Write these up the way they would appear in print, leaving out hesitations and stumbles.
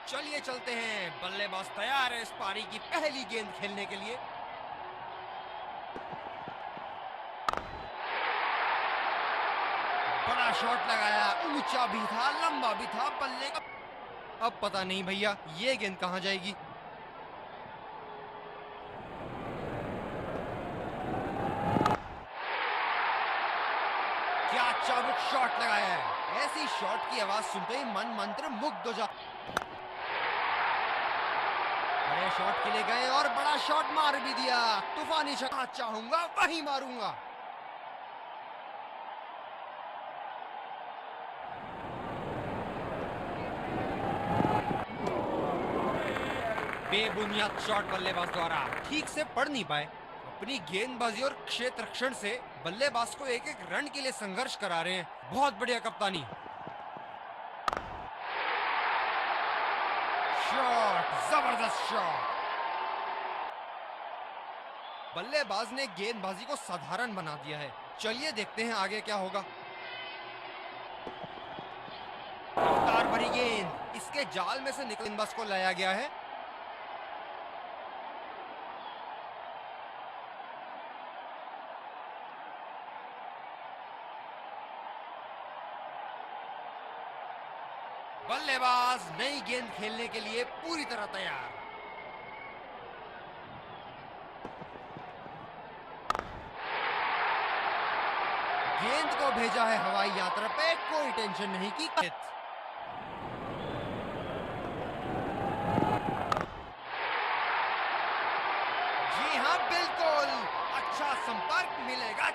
चलिए चलते हैं। बल्लेबाज तैयार है इस पारी की पहली गेंद खेलने के लिए। बड़ा शॉट लगाया, ऊंचा भी था, लंबा भी था, बल्ले का। अब पता नहीं भैया ये गेंद कहां जाएगी। क्या चाबुक शॉट लगाया है। ऐसी शॉट की आवाज सुनते ही मन मंत्र मुग्ध हो जा। बड़े शॉट के लिए गए और बड़ा शॉट मार भी दिया। तूफानी छक्का चाहूंगा वही मारूंगा। बेबुनियाद शॉट बल्लेबाज द्वारा, ठीक से पढ़ नहीं पाए। अपनी गेंदबाजी और क्षेत्र रक्षण से बल्लेबाज को एक एक रन के लिए संघर्ष करा रहे हैं। बहुत बढ़िया कप्तानी। शॉट, जबरदस्त शॉट। बल्लेबाज ने गेंदबाजी को साधारण बना दिया है। चलिए देखते हैं आगे क्या होगा। रफ्तार भरी गेंद, इसके जाल में से निकल गेंदबाज को लाया गया है। बल्लेबाज नई गेंद खेलने के लिए पूरी तरह तैयार। गेंद को भेजा है हवाई यात्रा पे, कोई टेंशन नहीं की। जी हाँ बिल्कुल, अच्छा संपर्क मिलेगा।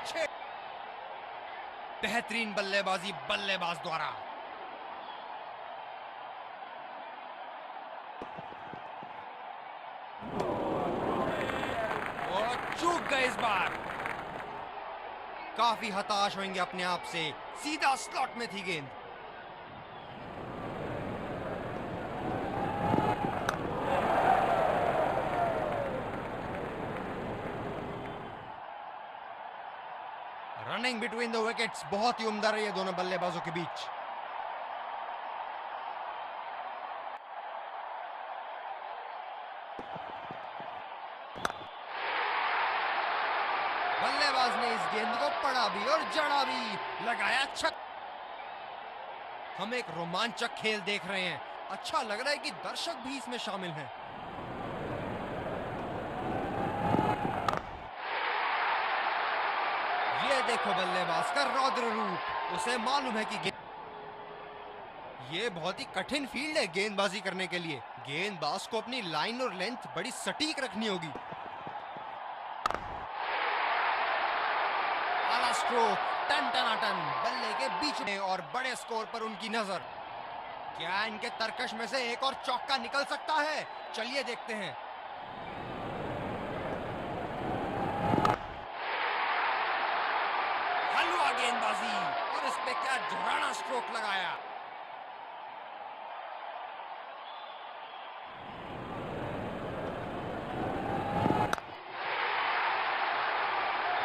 बेहतरीन बल्लेबाजी बल्लेबाज द्वारा। चूक गए इस बार। काफी हताश होंगे अपने आप से। सीधा स्लॉट में थी गेंद। रनिंग बिटवीन द विकेट्स बहुत ही उम्दा रही है दोनों बल्लेबाजों के बीच। बल्लेबाज ने इस गेंद को पढ़ा भी और जड़ा भी, लगाया छक्का। हम एक रोमांचक खेल देख रहे हैं। अच्छा लग रहा है कि दर्शक भी इसमें शामिल हैं। ये देखो बल्लेबाज का रौद्र रूप। उसे मालूम है कि ये बहुत ही कठिन फील्ड है गेंदबाजी करने के लिए। गेंदबाज को अपनी लाइन और लेंथ बड़ी सटीक रखनी होगी। आला स्ट्रोक, टन टनाटन, बल्ले के बीच में और बड़े स्कोर पर उनकी नजर। क्या इनके तरकश में से एक और चौका निकल सकता है? चलिए देखते हैं। हलवा गेंदबाजी, और इस पे क्या झुराना स्ट्रोक लगाया।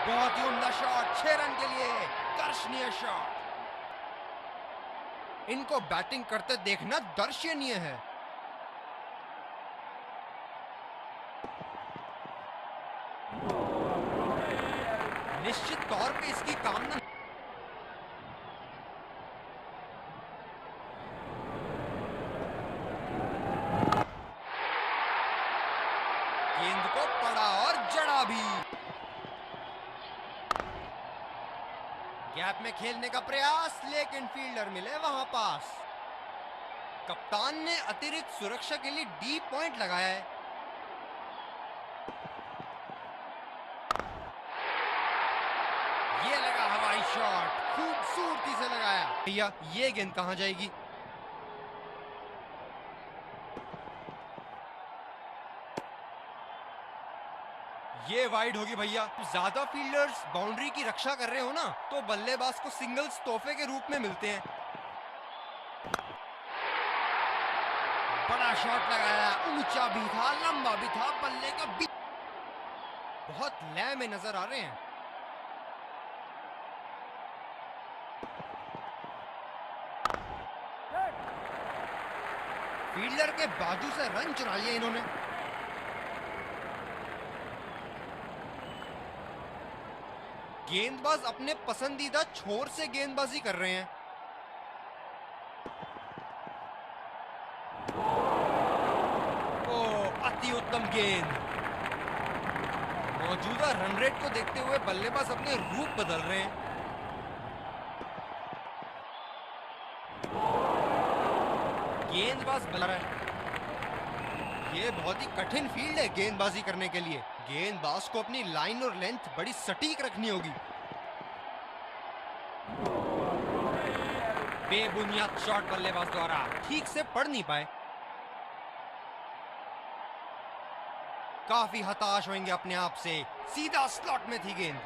बहुत ही उम्दा शॉट, 6 रन के लिए दर्शनीय शॉट। इनको बैटिंग करते देखना दर्शनीय है। निश्चित तौर पे इसकी कामना। गेंद को पड़ा और जड़ा भी। गैप में खेलने का प्रयास, लेकिन फील्डर मिले वहां पास। कप्तान ने अतिरिक्त सुरक्षा के लिए डी पॉइंट लगाया है। ये लगा हवाई शॉट, खूबसूरती से लगाया। भैया ये गेंद कहां जाएगी? ये वाइड होगी भैया। ज्यादा फील्डर्स बाउंड्री की रक्षा कर रहे हो ना, तो बल्लेबाज को सिंगल्स तोहफे के रूप में मिलते हैं। बड़ा शॉट लगाया, ऊंचा भी था, लंबा भी था, बल्ले का बीच। बहुत लय में नजर आ रहे हैं। फील्डर के बाजू से रन चुरा लिया इन्होंने। गेंदबाज अपने पसंदीदा छोर से गेंदबाजी कर रहे हैं। ओ, अति उत्तम गेंद। मौजूदा रन रेट को देखते हुए बल्लेबाज अपने रूप बदल रहे हैं। गेंदबाज बना रहा है। ये बहुत ही कठिन फील्ड है गेंदबाजी करने के लिए। गेंदबाज को अपनी लाइन और लेंथ बड़ी सटीक रखनी होगी। बेबुनियाद शॉट बल्लेबाज द्वारा ठीक से पढ़ नहीं पाए। काफी हताश होंगे अपने आप से। सीधा स्लॉट में थी गेंद।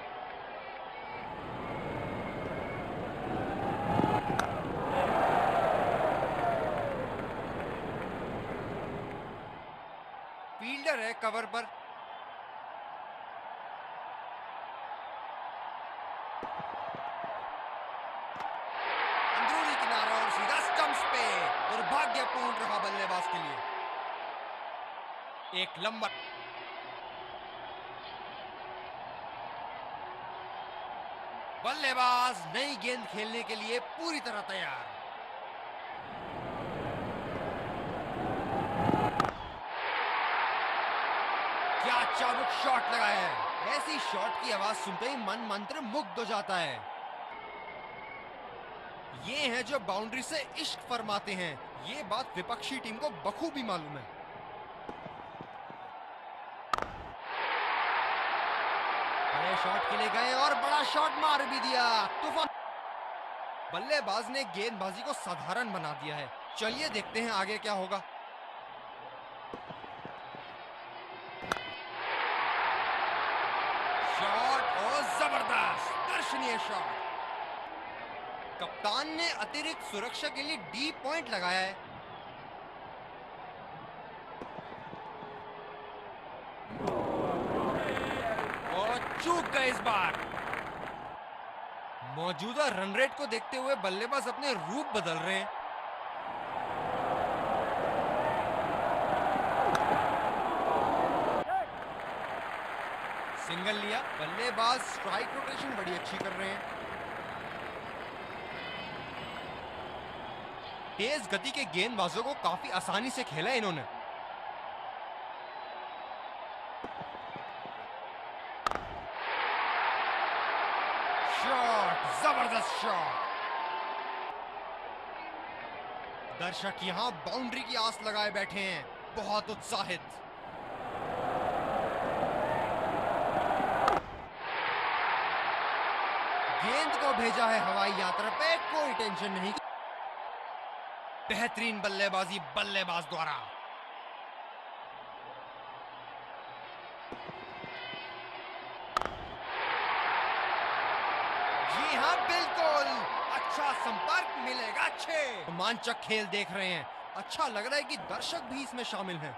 फील्डर है कवर पर। अंदरूनी किनारा और सीधा स्टंप्स पे। दुर्भाग्यपूर्ण रहा बल्लेबाज के लिए। एक लंबा बल्लेबाज नई गेंद खेलने के लिए पूरी तरह तैयार। क्या चाबुक शॉट लगाया है। ऐसी शॉट की आवाज सुनते ही मन मंत्र मुग्ध हो जाता है। ये हैं जो बाउंड्री से इश्क फरमाते हैं। ये बात विपक्षी टीम को बखूबी मालूम है। बड़े शॉट के लिए गए और बड़ा शॉट मार भी दिया। तूफान। बल्लेबाज ने गेंदबाजी को साधारण बना दिया है। चलिए देखते हैं आगे क्या होगा। शॉट और जबरदस्त दर्शनीय शॉट। कप्तान ने अतिरिक्त सुरक्षा के लिए डी पॉइंट लगाया है। और चूक गए इस बार। मौजूदा रन रेट को देखते हुए बल्लेबाज अपने रूप बदल रहे हैं। सिंगल लिया। बल्लेबाज स्ट्राइक रोटेशन बड़ी अच्छी कर रहे हैं। तेज गति के गेंदबाजों को काफी आसानी से खेला इन्होंने। शॉट, जबरदस्त शॉट। दर्शक यहां बाउंड्री की आस लगाए बैठे हैं, बहुत उत्साहित। गेंद को भेजा है हवाई यात्रा पे, कोई टेंशन नहीं। बेहतरीन बल्लेबाजी बल्लेबाज द्वारा। जी हां, बिल्कुल। अच्छा संपर्क मिलेगा। अच्छे रोमांचक खेल देख रहे हैं। अच्छा लग रहा है कि दर्शक भी इसमें शामिल हैं।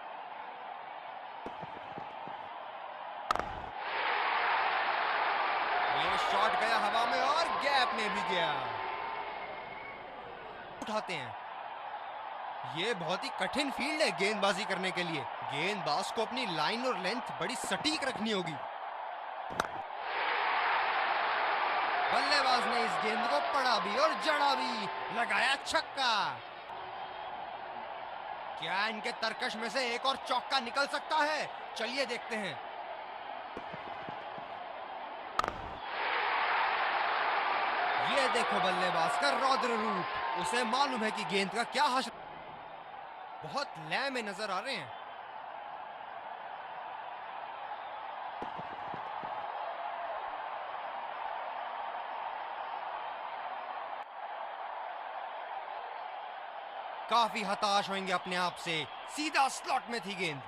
ये शॉट गया हवा में और गैप में भी गया। उठाते हैं। ये बहुत ही कठिन फील्ड है गेंदबाजी करने के लिए। गेंदबाज को अपनी लाइन और लेंथ बड़ी सटीक रखनी होगी। बल्लेबाज ने इस गेंद को पढ़ा भी और जड़ा भी। लगाया छक्का। क्या इनके तरकश में से एक और चौका निकल सकता है? चलिए देखते हैं। ये देखो बल्लेबाज का रौद्र रूप। उसे मालूम है कि गेंद का क्या हश्र। बहुत लय में नजर आ रहे हैं। काफी हताश होंगे अपने आप से। सीधा स्लॉट में थी गेंद।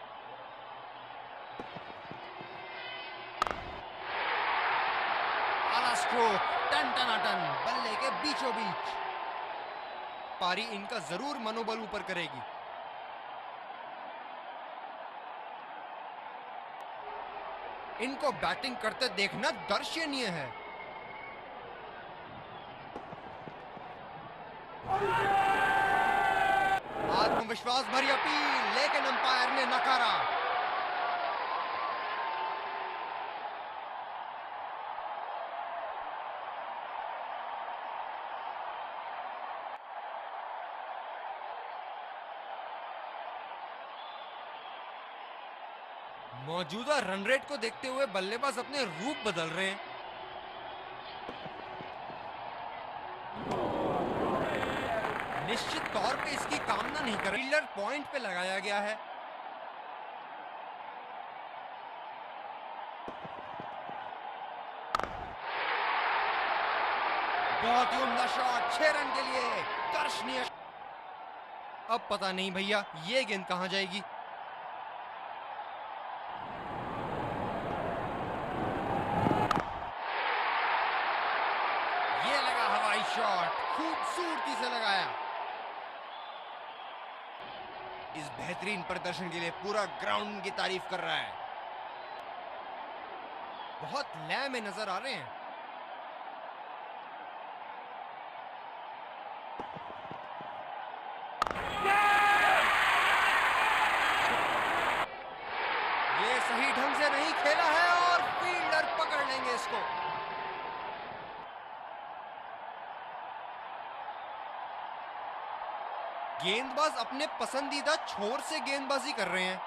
आला स्ट्रोक, टन टनाटन, बल्ले के बीचों बीच। पारी इनका जरूर मनोबल ऊपर करेगी। इनको बैटिंग करते देखना दर्शनीय है। आत्मविश्वास विश्वास भरी अपील, लेकिन अंपायर ने नकारा। मौजूदा रन रेट को देखते हुए बल्लेबाज अपने रूप बदल रहे हैं। निश्चित तौर पे इसकी कामना नहीं कर, फील्डर पॉइंट पे लगाया गया है। बहुत ही उम्दा शॉट, 6 रन के लिए दर्शनीय। अब पता नहीं भैया ये गेंद कहां जाएगी। ये लगा हवाई शॉट, खूबसूरती से लगाया। इस बेहतरीन प्रदर्शन के लिए पूरा ग्राउंड की तारीफ कर रहा है। बहुत लय में नजर आ रहे हैं। ये सही ढंग से नहीं खेला है और फील्डर पकड़ लेंगे इसको। गेंदबाज अपने पसंदीदा छोर से गेंदबाजी कर रहे हैं।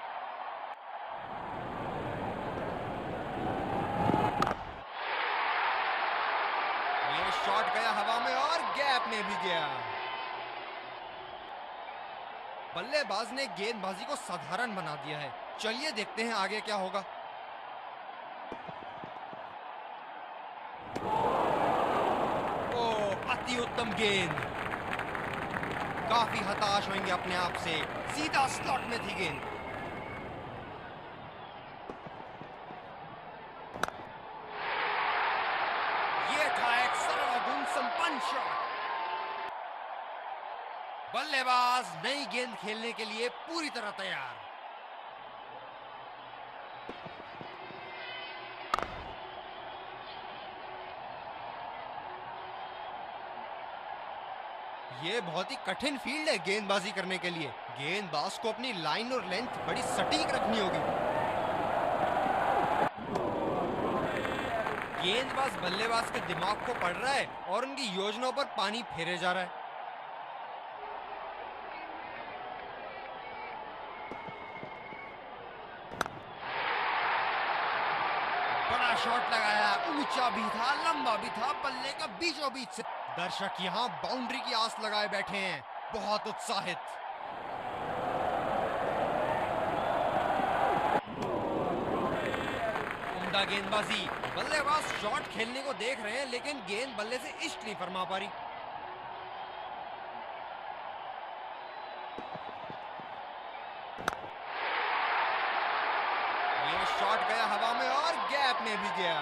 ये शॉट गया हवा में और गैप में भी गया। बल्लेबाज ने गेंदबाजी को साधारण बना दिया है। चलिए देखते हैं आगे क्या होगा। ओ, अति उत्तम गेंद। काफी हताश होंगे अपने आप से, सीधा स्लॉट में थी गेंद। ये था एक सर्वगुण संपन्न शॉट। बल्लेबाज नई गेंद खेलने के लिए पूरी तरह तैयार। ये बहुत ही कठिन फील्ड है गेंदबाजी करने के लिए। गेंदबाज को अपनी लाइन और लेंथ बड़ी सटीक रखनी होगी। गेंदबाज बल्लेबाज के दिमाग को पढ़ रहा है और उनकी योजनाओं पर पानी फेरे जा रहा है। बड़ा शॉट लगाया, ऊंचा भी था, लंबा भी था, बल्ले का बीचों बीच से। दर्शक यहां बाउंड्री की आस लगाए बैठे हैं, बहुत उत्साहित। उम्दा गेंदबाजी। बल्लेबाज शॉट खेलने को देख रहे हैं लेकिन गेंद बल्ले से इष्ट नहीं फरमा पा रही। ये शॉट गया हवा में और गैप में भी गया।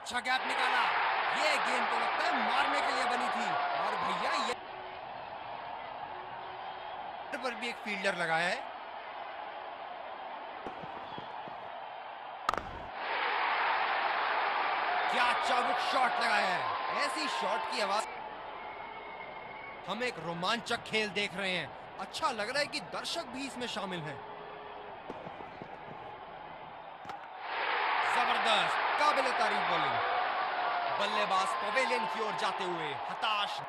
अच्छा गैप निकाला। ये गेंद तो लगता है मारने के लिए बनी थी। और भैया ये पर भी एक फील्डर लगाया है। क्या चाबुक शॉट लगाया है। ऐसी शॉट की आवाज। हम एक रोमांचक खेल देख रहे हैं। अच्छा लग रहा है कि दर्शक भी इसमें शामिल हैं। जबरदस्त, काबिल तारीफ बॉलिंग। बल्लेबाज पवेलियन की ओर जाते हुए हताश।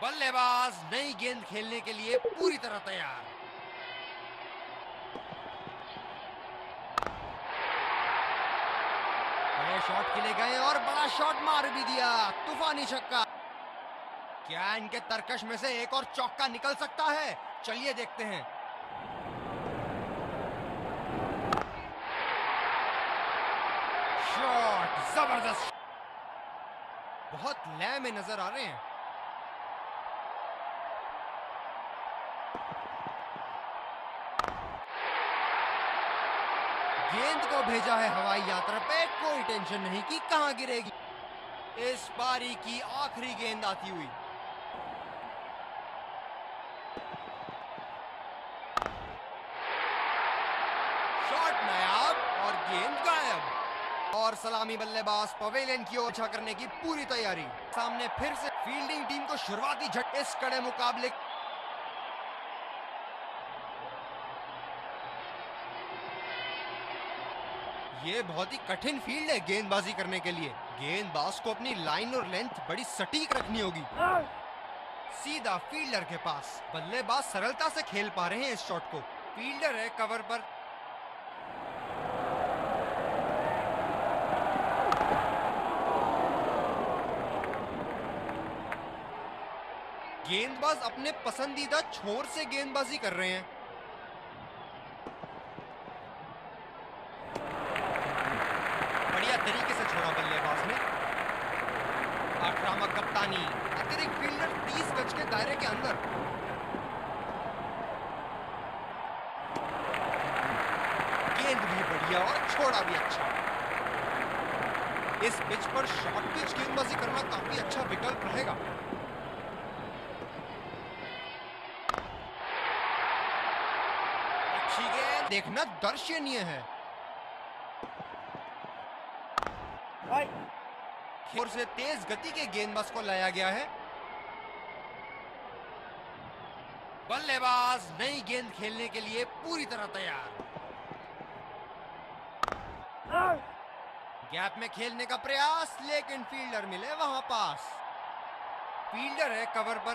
बल्लेबाज नई गेंद खेलने के लिए पूरी तरह तैयार। बड़े शॉट के लिए गए और बड़ा शॉट मार भी दिया। तूफानी छक्का। क्या इनके तरकश में से एक और चौका निकल सकता है? चलिए देखते हैं। शॉट जबरदस्त, बहुत लय में नजर आ रहे हैं। गेंद को भेजा है हवाई यात्रा पे, कोई टेंशन नहीं कि कहां गिरेगी। इस पारी की आखिरी गेंद आती हुई। शॉट नायाब और गेंद गायब। और सलामी बल्लेबाज पवेलियन की ओर अच्छा करने की पूरी तैयारी। सामने फिर से फील्डिंग टीम को शुरुआती झटके इस कड़े मुकाबले। ये बहुत ही कठिन फील्ड है गेंदबाजी करने के लिए। गेंदबाज को अपनी लाइन और लेंथ बड़ी सटीक रखनी होगी। सीधा फील्डर के पास। बल्लेबाज सरलता से खेल पा रहे हैं इस शॉट को। फील्डर है कवर पर। गेंदबाज अपने पसंदीदा छोर से गेंदबाजी कर रहे हैं। बढ़िया तरीके से छोड़ा बल्लेबाज ने। आक्रामक कप्तानी। अतिरिक्त फील्डर 30 गज के दायरे के अंदर। गेंद भी बढ़िया और छोड़ा भी अच्छा। इस पिच पर शॉर्ट पिच गेंदबाजी करना काफी अच्छा विकल्प रहेगा। अच्छी गेंद देखना दर्शनीय है। और से तेज गति के गेंदबाज को लाया गया है। बल्लेबाज नई गेंद खेलने के लिए पूरी तरह तैयार। गैप में खेलने का प्रयास, लेकिन फील्डर मिले वहां पास। फील्डर है कवर पर।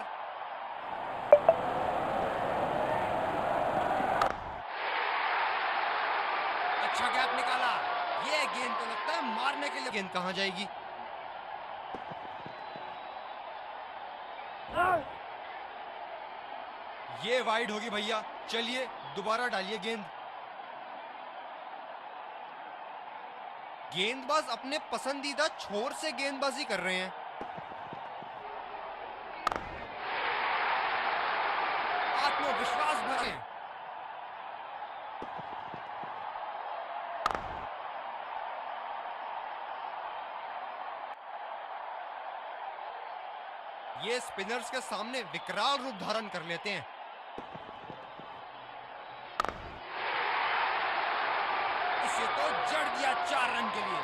अच्छा गैप निकाला। ये गेंद तो लगता है मारने के लिए। गेंद कहां जाएगी? ये वाइड होगी भैया। चलिए दोबारा डालिए गेंद। गेंदबाज अपने पसंदीदा छोर से गेंदबाजी कर रहे हैं। आत्मविश्वास भरे। ये स्पिनर्स के सामने विकराल रूप धारण कर लेते हैं। इसे तो जड़ दिया 4 रन के लिए।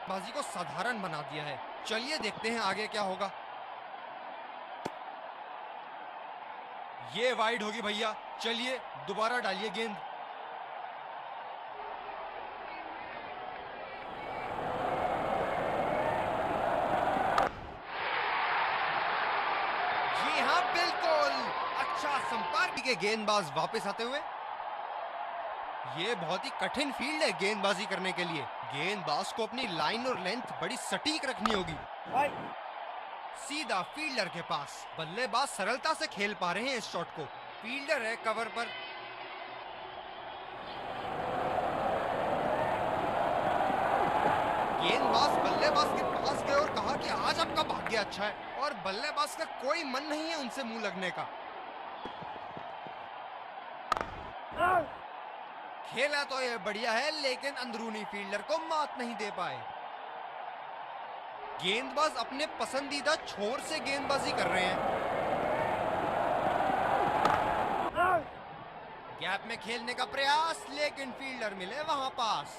बाजी को साधारण बना दिया है। चलिए देखते हैं आगे क्या होगा। ये वाइड होगी भैया। चलिए दोबारा डालिए गेंद। जी हाँ बिल्कुल। अच्छा संपर्क के गेंदबाज वापस आते हुए। ये बहुत ही कठिन फील्ड है गेंदबाजी करने के लिए। गेंदबाज को अपनी लाइन और लेंथ बड़ी सटीक रखनी होगी। सीधा फील्डर के पास। बल्लेबाज सरलता से खेल पा रहे हैं इस शॉट को। फील्डर है कवर पर। गेंदबाज बल्लेबाज के पास गए और कहा कि आज आपका भाग्य अच्छा है, और बल्लेबाज का कोई मन नहीं है उनसे मुंह लगने का। खेला तो ये बढ़िया है, लेकिन अंदरूनी फील्डर को मात नहीं दे पाए। गेंदबाज अपने पसंदीदा छोर से गेंदबाजी कर रहे हैं। गैप में खेलने का प्रयास, लेकिन फील्डर मिले वहां पास।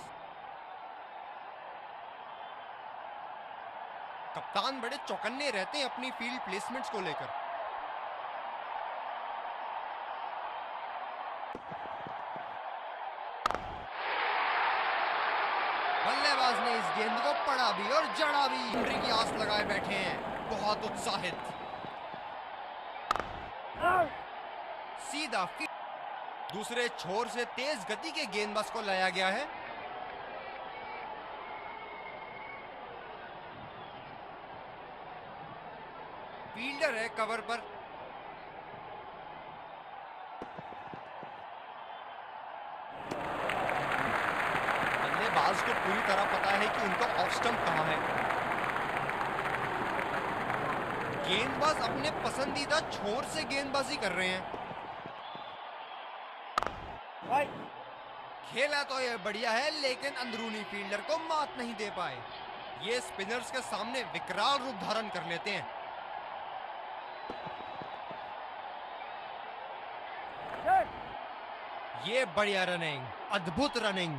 कप्तान बड़े चौकन्ने रहते हैं अपनी फील्ड प्लेसमेंट्स को लेकर। बल्लेबाज ने इस गेंद को पड़ा भी और जड़ा भी। बाउंड्री की आस लगाए बैठे हैं, बहुत उत्साहित। सीधा दूसरे छोर से तेज गति के गेंदबाज को लाया गया है। फील्डर है कवर पर। बल्लेबाज को पूरी तरह पता है कि उनका ऑफ स्टंप कहां है। गेंदबाज अपने पसंदीदा छोर से गेंदबाजी कर रहे हैं। खेला तो ये बढ़िया है, लेकिन अंदरूनी फील्डर को मात नहीं दे पाए। ये स्पिनर्स के सामने विकराल रूप धारण कर लेते हैं। ये बढ़िया रनिंग, अद्भुत रनिंग।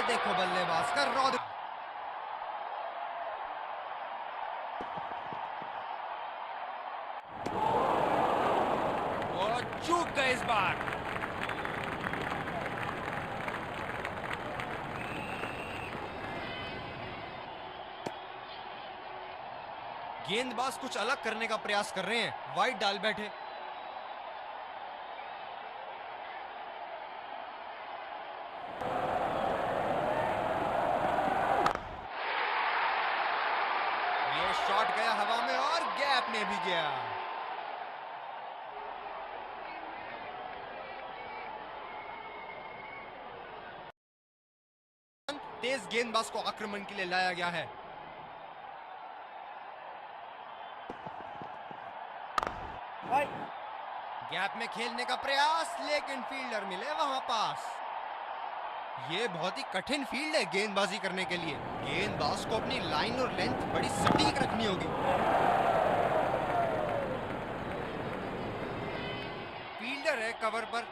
देखो बल्लेबाज का रौद्र। वो चूक गए इस बार। गेंदबाज कुछ अलग करने का प्रयास कर रहे हैं, वाइड डाल बैठे। ये शॉट गया हवा में और गैप में भी गया। तेज गेंदबाज को आक्रमण के लिए लाया गया है। गैप में खेलने का प्रयास, लेकिन फील्डर मिले वहां पास। ये बहुत ही कठिन फील्ड है गेंदबाजी करने के लिए। गेंदबाज को अपनी लाइन और लेंथ बड़ी सटीक रखनी होगी। फील्डर है कवर पर।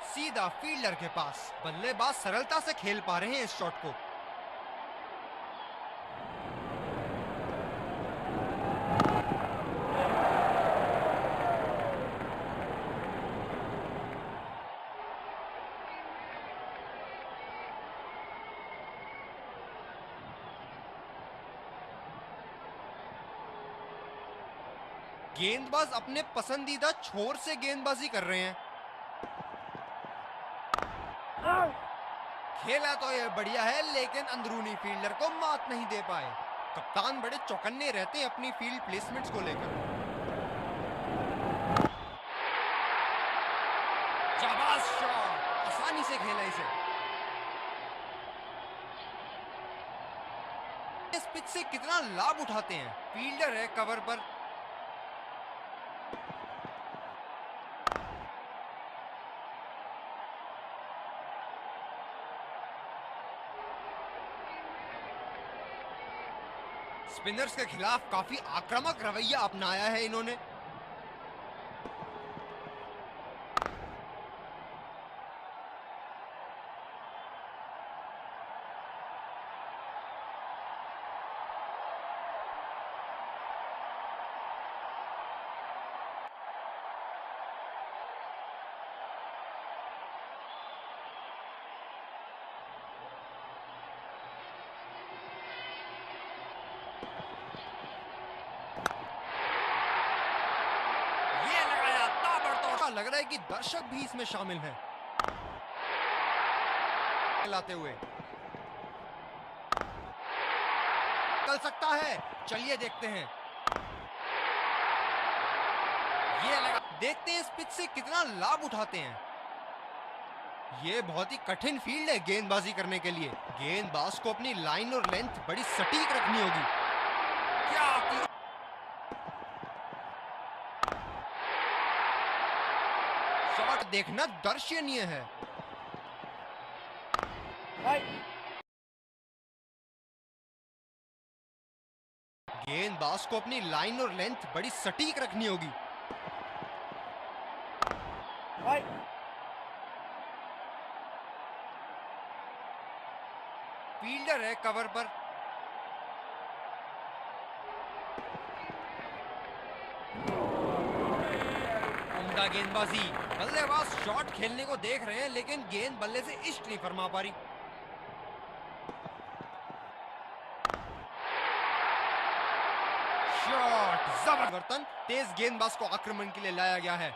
सीधा फील्डर के पास। बल्लेबाज सरलता से खेल पा रहे हैं इस शॉट को। गेंदबाज अपने पसंदीदा छोर से गेंदबाजी कर रहे हैं। खेला तो यह बढ़िया है, लेकिन अंदरूनी फील्डर को मात नहीं दे पाए। कप्तान बड़े चौकन्ने रहते हैं अपनी फील्ड प्लेसमेंट्स को लेकर। शाबाश शॉट, आसानी से खेला इसे। इस पिच से कितना लाभ उठाते हैं। फील्डर है कवर पर। स्पिनर्स के खिलाफ काफी आक्रामक रवैया अपनाया है इन्होंने। लग रहा है कि दर्शक भी इसमें शामिल हैं। लाते हुए चल सकता है, चलिए देखते हैं। ये लगा, देखते हैं इस पिच से कितना लाभ उठाते हैं। ये बहुत ही कठिन फील्ड है गेंदबाजी करने के लिए। गेंदबाज को अपनी लाइन और लेंथ बड़ी सटीक रखनी होगी। क्या शॉट देखना दर्शनीय है। गेंदबाज को अपनी लाइन और लेंथ बड़ी सटीक रखनी होगी। फील्डर है कवर पर। उम्दा गेंदबाजी। बल्लेबाज शॉट खेलने को देख रहे हैं, लेकिन गेंद बल्ले से इष्ट नहीं फरमा पा रही। शॉट जबरदस्त। तेज गेंदबाज को आक्रमण के लिए लाया गया है।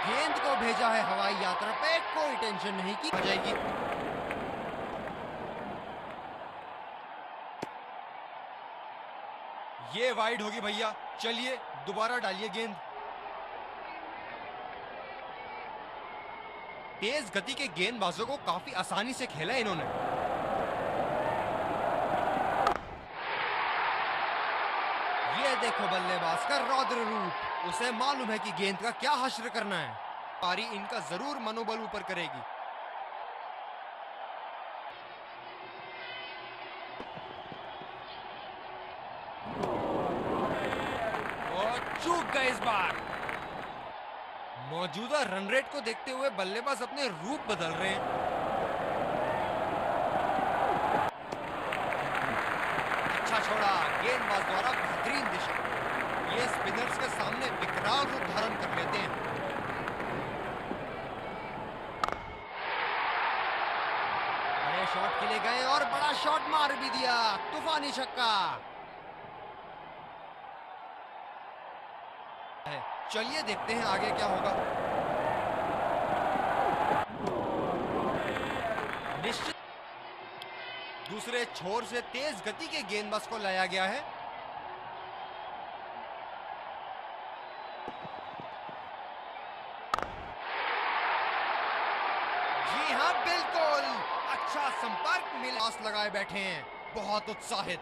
गेंद को भेजा है हवाई यात्रा पे, कोई टेंशन नहीं की जाएगी। ये वाइड होगी भैया, चलिए दोबारा डालिए गेंद। तेज गति के गेंदबाजों को काफी आसानी से खेला इन्होंने। ये देखो बल्लेबाज का रौद्र रूप। उसे मालूम है कि गेंद का क्या हश्र करना है। पारी इनका जरूर मनोबल ऊपर करेगी। बार। मौजूदा रन रेट को देखते हुए बल्लेबाज अपने रूप बदल रहे हैं। अच्छा छोड़ा, गेंदबाज द्वारा बेहतरीन दिशा। ये स्पिनर्स के सामने विकराल रूप धारण कर लेते हैं। बड़े शॉट के लिए गए और बड़ा शॉट मार भी दिया। तूफानी छक्का। चलिए देखते हैं आगे क्या होगा। निश्चित दूसरे छोर से तेज गति के गेंदबाज को लाया गया है। जी हां, बिल्कुल अच्छा संपर्क मिला। लगाए बैठे हैं, बहुत उत्साहित।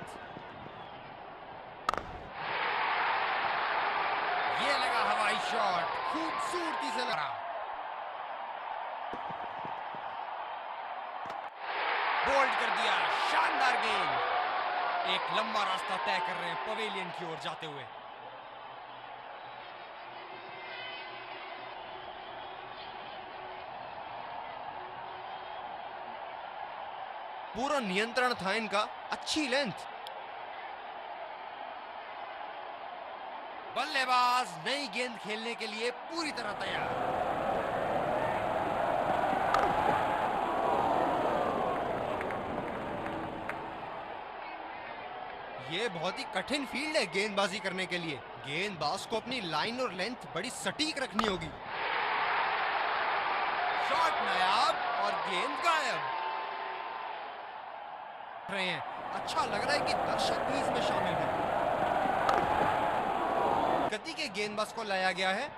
ये लगा हवाई शॉट, खूबसूरती से लगा। बोल्ड कर दिया, शानदार गेंद। एक लंबा रास्ता तय कर रहे हैं पवेलियन की ओर जाते हुए। पूरा नियंत्रण था इनका, अच्छी लेंथ। बल्लेबाज नई गेंद खेलने के लिए पूरी तरह तैयार। ये बहुत ही कठिन फील्ड है गेंदबाजी करने के लिए। गेंदबाज को अपनी लाइन और लेंथ बड़ी सटीक रखनी होगी। शॉट नायाब और गेंद गायब। रहे हैं, अच्छा लग रहा है कि दर्शक भी इसमें शामिल हैं। गति के गेंदबाज को लाया गया है।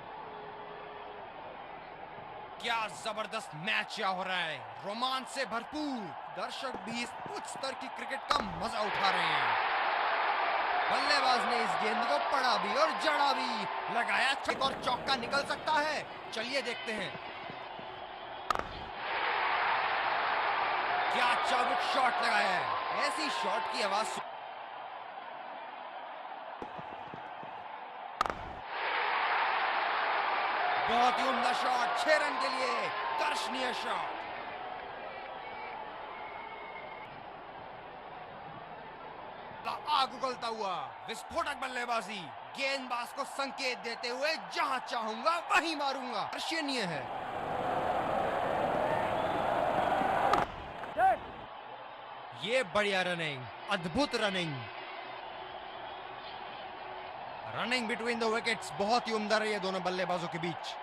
क्या जबरदस्त मैच यहाँ हो रहा है, रोमांच से भरपूर। दर्शक भी इस उच्च स्तर की क्रिकेट का मजा उठा रहे हैं। बल्लेबाज ने इस गेंद को पड़ा भी और जड़ा भी। लगाया छक्का और चौका निकल सकता है। चलिए देखते हैं। क्या चाबुक शॉट लगाया है। ऐसी शॉट की आवाज बहुत ही उम्दा शॉट, 6 रन के लिए दर्शनीय शॉट। आग उगलता हुआ विस्फोटक बल्लेबाजी। गेंदबाज को संकेत देते हुए जहां चाहूंगा वहीं मारूंगा। दर्शनीय है। ये बढ़िया रनिंग, अद्भुत running. Running between the wickets बहुत ही उम्दा रही है दोनों बल्लेबाजों के बीच।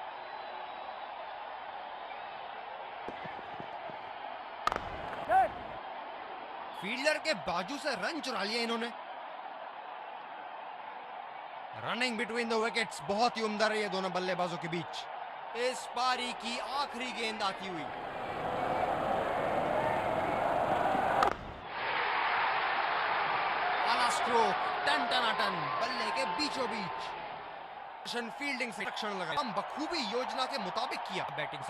फील्डर के बाजू से रन चुरा लिया इन्होंने। रनिंग बिटवीन द विकेट्स बहुत ही उम्दा रही है दोनों बल्लेबाजों के बीच। इस पारी की आखिरी गेंद आती हुई। आला स्ट्रोक, टन टनाटन, बल्ले के बीचों बीच। फील्डिंग से रक्षण लगा, हम बखूबी योजना के मुताबिक किया। बैटिंग